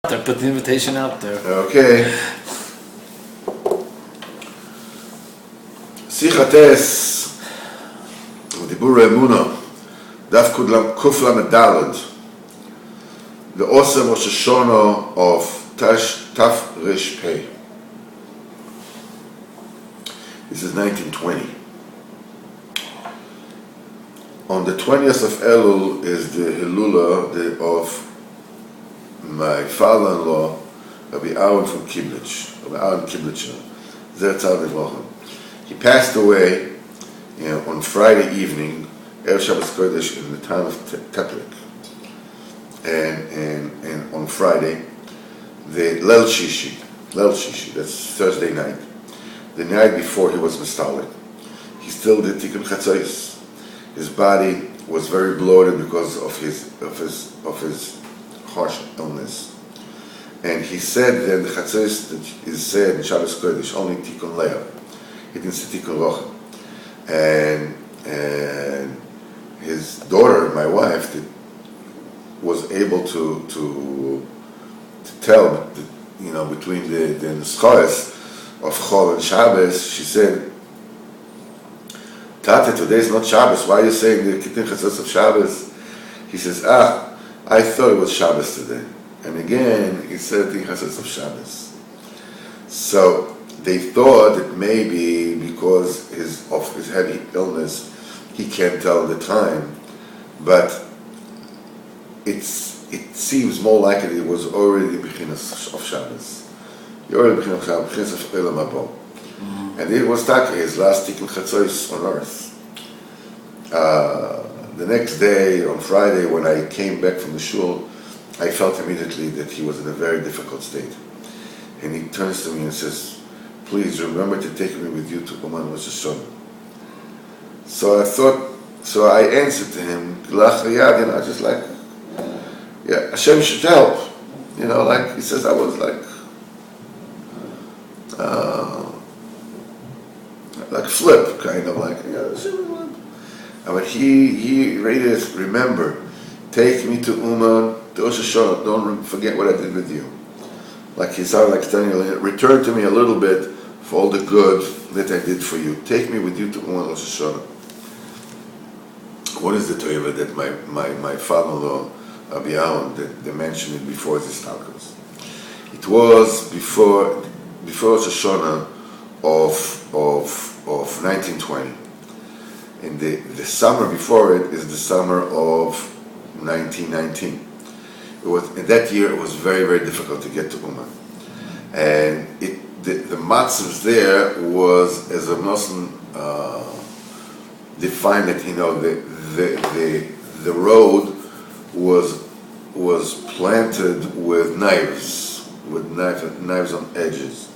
Put the invitation out there. Okay. Sichates Diburei Emunah Daf Kuf Lamed Daled, the awesome Rosh Hashanah of Taf Resh Pei. This is 1920. On the 20th of Elul is the Hilula of my father-in-law, Rabbi Aaron from Kiblitz, Rabbi Aaron Kiblitzer, Zertzal Livrocha. He passed away, on Friday evening, Erev Shabbos Kodesh, in the town of Teplic. And on Friday, the Leil Shishi, that's Thursday night, the night before he was Mistalik, he still did Tikkun Chatzos. His body was very bloated because of his harsh illness. And he said that the Chatzos that is said in Shabbos Kodesh, only Tikkun Leah. He didn't say Tikkun Rocha. And his daughter, my wife, was able to tell, between the Neschaos of Chol and Shabbos. She said, Tate, today is not Shabbos. Why are you saying the Tikkun Chatzos of Shabbos? He says, I thought it was Shabbos today. And again, he said Tikkun Chatzos of Shabbos. So they thought that maybe because of his heavy illness, he can't tell the time. But it seems more likely it was already the Bechinas of Shabbos. Already the Bechinas of Olam Haba. And it was his last Tikkun Chatzos on earth. The next day, on Friday, when I came back from the shul, I felt immediately that he was in a very difficult state. And he turns to me and says, please remember to take me with you to Oman Rosh Hashanah. So I answered to him, just like, Hashem should help. Like he says, I was like flip, kind of like, but he rated, remember, take me to Uman, to Rosh Hashanah, don't forget what I did with you. Like he sounded like telling you, return to me a little bit for all the good that I did for you. Take me with you to Uman Rosh Hashanah. What is the Torah that my father-in-law, Rabbi Aaron, they mentioned it before his talkers? It was before Rosh Hashanah of 1920. And the summer before it is the summer of 1919. In that year, it was very, very difficult to get to Uman. And the matzvahs there was, as a Muslim defined it, the road was planted with knives on edges.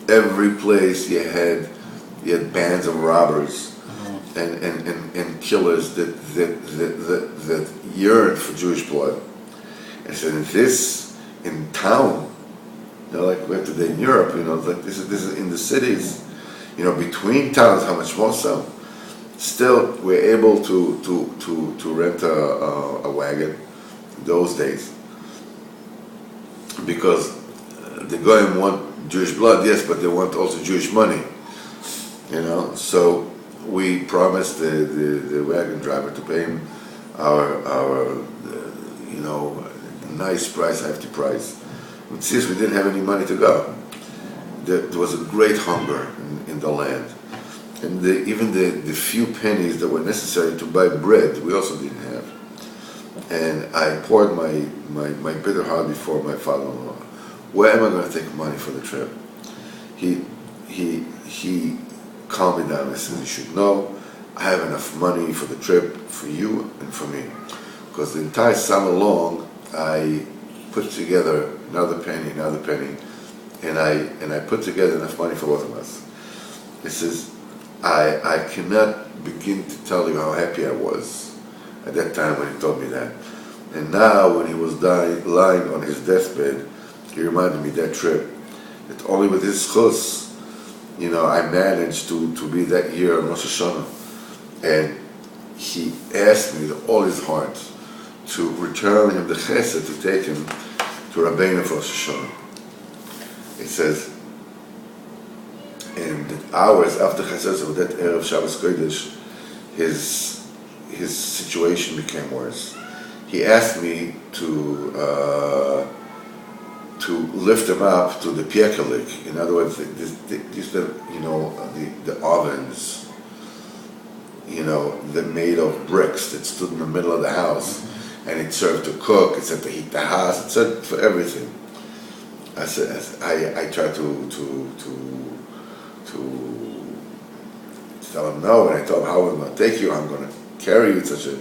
Every place you had bands of robbers and killers that yearned for Jewish blood. And so this in town, like we have today in Europe, like this is in the cities, between towns, how much more so. Still, we're able to rent a wagon in those days, because the Goyim want Jewish blood, yes, but they want also Jewish money, So we promised the wagon driver to pay him our nice price, hefty price. But since we didn't have any money to go, there was a great hunger in the land. And even the few pennies that were necessary to buy bread, we also didn't have. And I poured my bitter heart before my father-in-law. Where am I going to take money for the trip? He calmed me down and said, you should know, I have enough money for the trip for you and for me. Because the entire summer long, I put together another penny, and I put together enough money for both of us. He says, I cannot begin to tell you how happy I was at that time when he told me that. And now, when he was lying on his deathbed, he reminded me that trip, that only with his chus, I managed to be that year on Rosh Hashanah. And he asked me with all his heart to return him the chesed, to take him to Rabbeinu for Rosh Hashanah. It says, in the hours after Chassid of that Erev Shabbos Kodesh, his situation became worse. He asked me to lift him up to the piekelik. In other words, the ovens, they're made of bricks that stood in the middle of the house, and it served to cook, it said to heat the house, it said for everything. I tried to tell him no, and I told him how I'm going to take you, I'm going to carry you. It's such a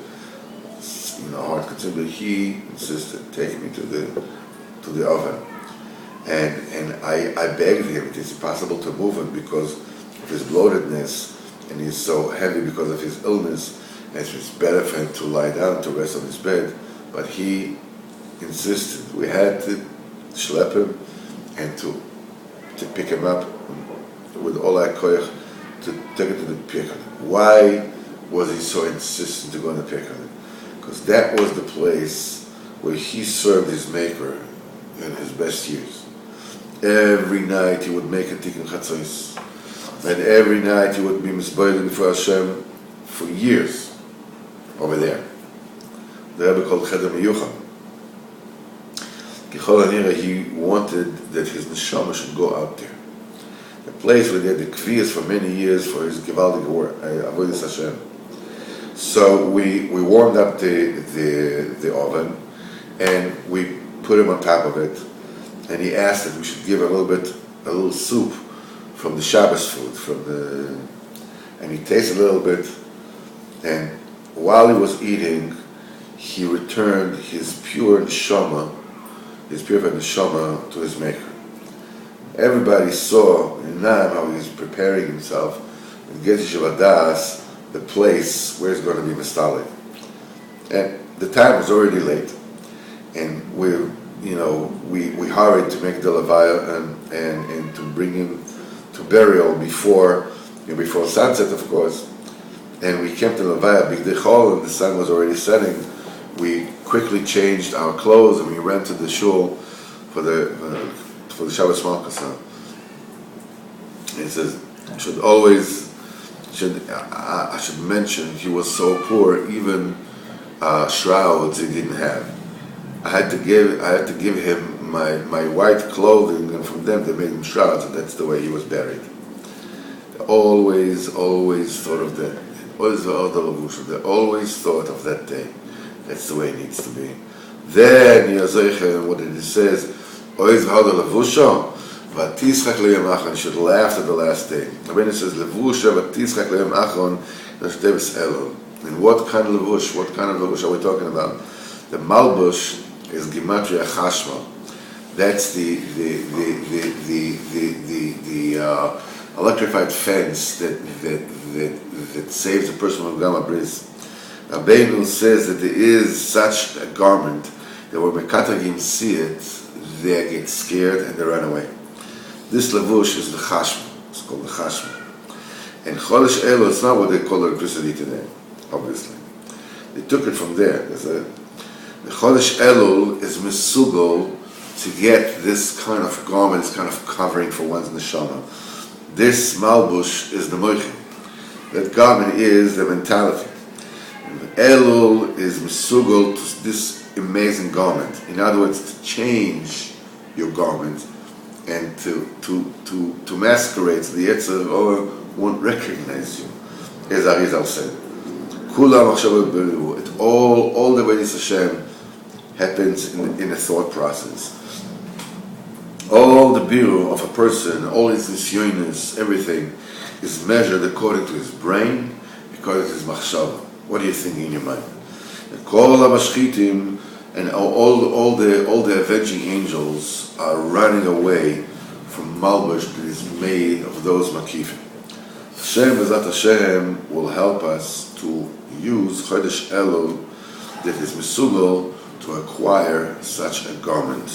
hard concern, but he insisted, take me to the oven, and I begged him, is it possible to move him because of his bloatedness, and he's so heavy because of his illness, and it's better for him to lie down, to rest on his bed. But he insisted. We had to schlep him and to pick him up with all our koyach to take it to the piekelik. Why was he so insistent to go on the piekelik? Because that was the place where he served his maker in his best years. Every night he would make a tikkun chatzos, and every night he would be misboiled before Hashem for years over there. The Rebbe called Cheder Miyucham. Kichol Hanira, he wanted that his neshama should go out there. The place where they had the kviyas for many years for his Givaldik work, Avodas Hashem. So we warmed up the oven, and we put him on top of it, and he asked that we should give a little soup from the Shabbos food, and he tasted a little bit, and while he was eating, he returned his purified neshama to his maker. Everybody saw in Nam how he's preparing himself and getting Shavadas, the place where he's going to be Mistalik. And the time was already late, and we hurried to make the Levaya and to bring him to burial before sunset, of course. And we came to Levaya Big Dechol, and the sun was already setting. We quickly changed our clothes and we ran to the shul for the Shabbos Malchus. And it says, I should mention, he was so poor, even shrouds he didn't have. I had to give him my white clothing, and from them they made him shrouds, and that's the way he was buried. They always thought of that. They always thought of that day. That's the way it needs to be. Then what it says, and should laugh at the last day. Rabbeinu says, and what kind of levush are we talking about? The malbush is Gematria Chashma. That's the electrified fence that saves a person from Gamma Bris. Rabbeinu says that there is such a garment that when Mekatagim see it, they get scared and they run away. This levush is the chashma. It's called the chashma. And Chodesh Elul, it's not what they call electricity today, obviously. They took it from there. The Chodesh Elul is misugol to get this kind of garment, this kind of covering for one's neshama. This malbush is the moichin. That garment is the mentality. Elul is misugol to this amazing garment. In other words, to change your garment and to masquerade, so the Yetzer Hara won't recognize you. As Arizal said, Kulam Achshavot Beru. It all the ways Hashem happens in a thought process. All the biru of a person, all his nisyonis, everything is measured according to his brain, according to his machshava. What are you thinking in your mind? And all the avenging angels are running away from Malbush that is made of those makifim. Hashem B'ezrat Hashem will help us to use Chodesh Elul that is misugol to acquire such a garment.